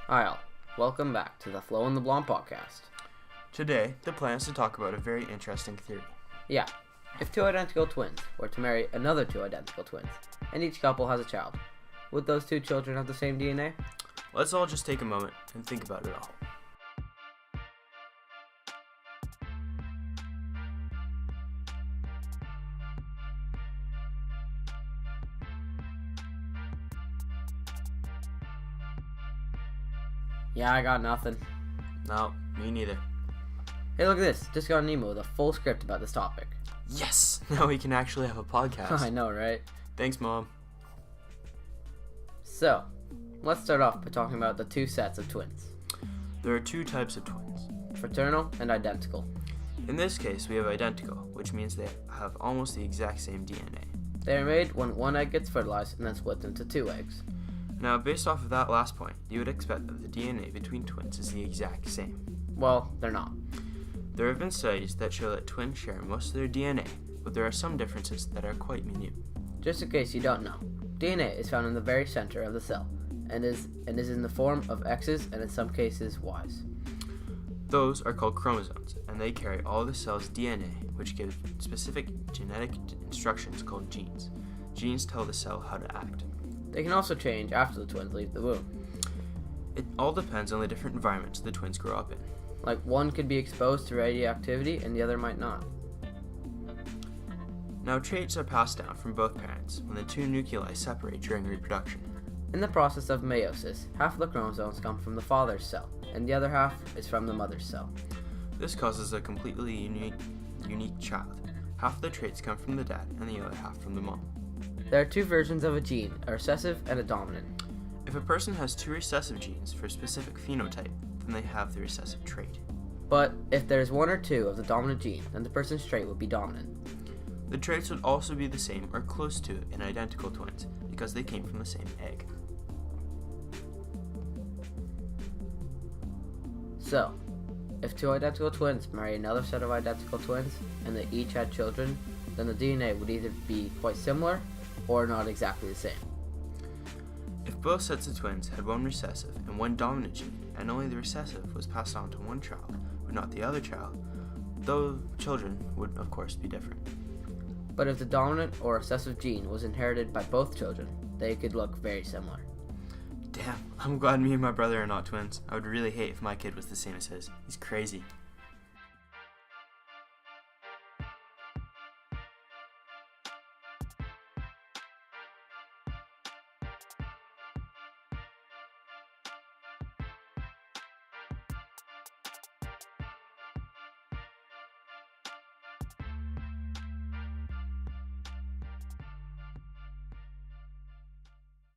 Hi all, welcome back to the Flo and The Blond podcast. Today, the plan is to talk about a very interesting theory. Yeah, if two identical twins were to marry another two identical twins, and each couple has a child, would those two children have the same DNA? Let's all just take a moment and think about it all. Yeah, I got nothing. No, me neither. Hey, look at this, just got an email with a full script about this topic. Yes! Now we can actually have a podcast. I know, right? Thanks, Mom. So, let's start off by talking about the two sets of twins. There are two types of twins. Fraternal and identical. In this case, we have identical, which means they have almost the exact same DNA. They are made when one egg gets fertilized and then split into two eggs. Now, based off of that last point, you would expect that the DNA between twins is the exact same. Well, they're not. There have been studies that show that twins share most of their DNA, but there are some differences that are quite minute. Just in case you don't know, DNA is found in the very center of the cell, and is in the form of X's and in some cases Y's. Those are called chromosomes, and they carry all the cell's DNA, which give specific genetic instructions called genes. Genes tell the cell how to act. They can also change after the twins leave the womb. It all depends on the different environments the twins grow up in. Like one could be exposed to radioactivity and the other might not. Now, traits are passed down from both parents when the two nuclei separate during reproduction. In the process of meiosis, half of the chromosomes come from the father's cell, and the other half is from the mother's cell. This causes a completely unique child. Half of the traits come from the dad and the other half from the mom. There are two versions of a gene, a recessive and a dominant. If a person has two recessive genes for a specific phenotype, then they have the recessive trait. But if there is one or two of the dominant gene, then the person's trait would be dominant. The traits would also be the same or close to in identical twins because they came from the same egg. So, if two identical twins marry another set of identical twins, and they each had children, then the DNA would either be quite similar, or not exactly the same. If both sets of twins had one recessive and one dominant gene, and only the recessive was passed on to one child, but not the other child, those children would of course be different. But if the dominant or recessive gene was inherited by both children, they could look very similar. Damn, I'm glad me and my brother are not twins. I would really hate if my kid was the same as his. He's crazy.